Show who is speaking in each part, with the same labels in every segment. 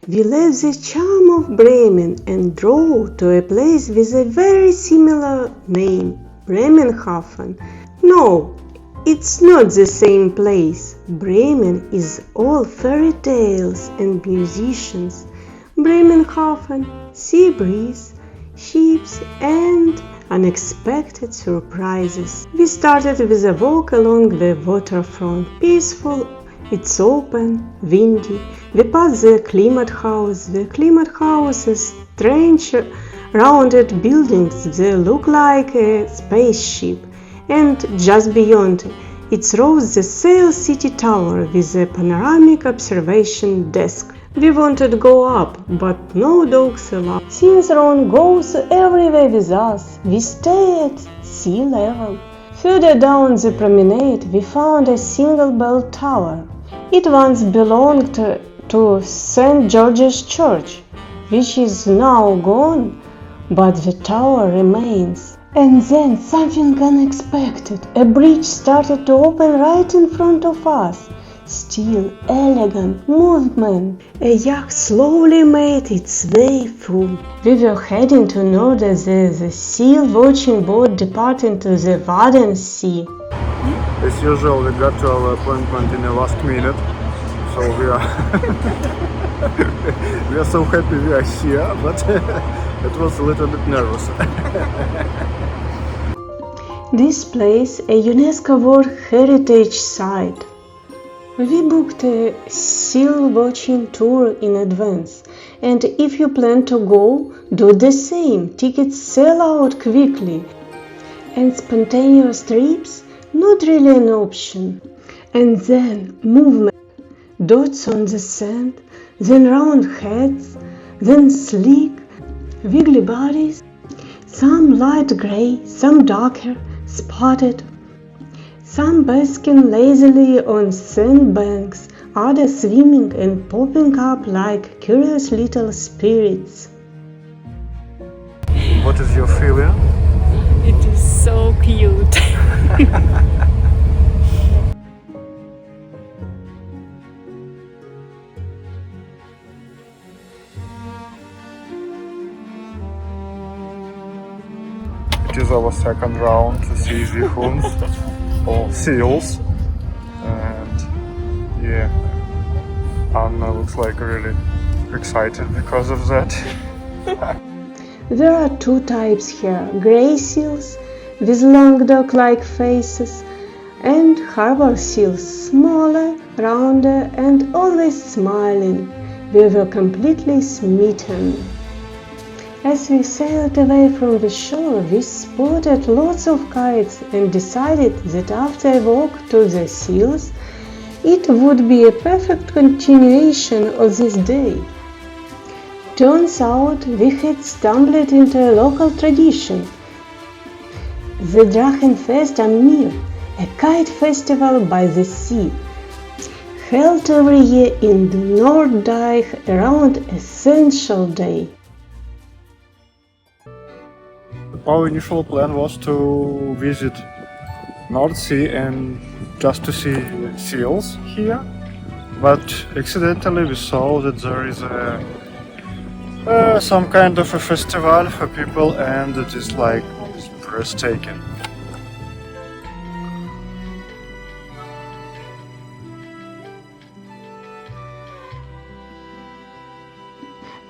Speaker 1: We left the charm of Bremen and drove to a place with a very similar name, Bremerhaven. No, it's not the same place. Bremen is all fairy tales and musicians. Bremerhaven, sea breeze, ships and unexpected surprises. We started with a walk along the waterfront, peaceful. It's open, windy. We passed the climate house. The climate house is strange rounded buildings that look like a spaceship. And just beyond it rose the Sail City Tower with a panoramic observation desk. We wanted to go up, but no dogs allowed. Since Ron goes everywhere with us, we stay at sea level. Further down the promenade, we found a single bell tower. It once belonged to St. George's Church, which is now gone, but the tower remains. And then something unexpected. A bridge started to open right in front of us. Still elegant movement. A yacht slowly made its way through. We were heading to Norden. The seal watching boat departing to the Wadden Sea.
Speaker 2: As usual, we got to our appointment in the last minute, so we are we are so happy we are here, but it was a little bit nervous.
Speaker 1: This place, a UNESCO World Heritage Site. We booked a seal watching tour in advance, and if you plan to go, do the same. Tickets sell out quickly, and spontaneous trips not really an option. And then movement, dots on the sand, then round heads, then sleek, wiggly bodies, some light gray, some darker, spotted, some basking lazily on sandbanks, others swimming and popping up like curious little spirits.
Speaker 2: What is your feeling?
Speaker 3: It is so cute.
Speaker 2: It is our second round to see the hounds or seals, and yeah, Anna looks like really excited because of that.
Speaker 1: There are two types here, grey seals with long dog-like faces and harbour seals, smaller, rounder and always smiling. We were completely smitten. As we sailed away from the shore, we spotted lots of kites and decided that after a walk to the seals, it would be a perfect continuation of this day. Turns out we had stumbled into a local tradition, the Drachenfest am Meer, a kite festival by the sea, held every year in the Norden around Essential Day.
Speaker 2: Our initial plan was to visit North Sea and just to see seals here, but accidentally we saw that there is some kind of a festival for people, and it is like breathtaking.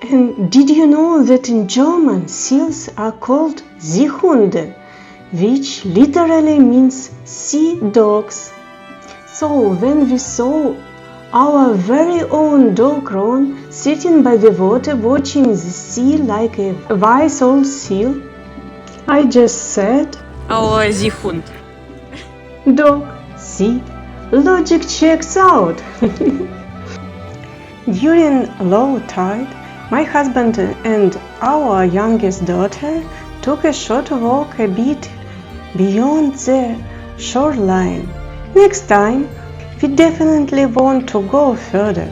Speaker 1: And did you know that in German seals are called Seehunde, which literally means sea dogs? So when we saw our very own dog Ron sitting by the water watching the sea like a wise old seal, I just said,
Speaker 3: Our Seehund.
Speaker 1: dog, sea, logic checks out. During low tide, my husband and our youngest daughter took a short walk a bit beyond the shoreline. Next time, we definitely want to go further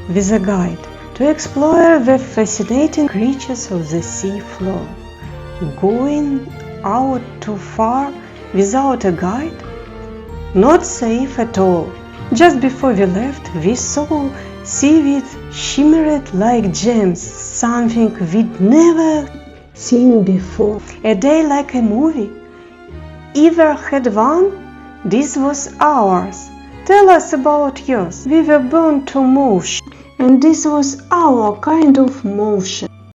Speaker 1: with a guide to explore the fascinating creatures of the sea floor. Going out too far without a guide? Not safe at all. Just before we left, we saw Seaweed shimmered like gems, something we'd never seen before. A day like a movie. Either had one? This was ours. Tell us about yours. We were born to motion, and this was our kind of motion.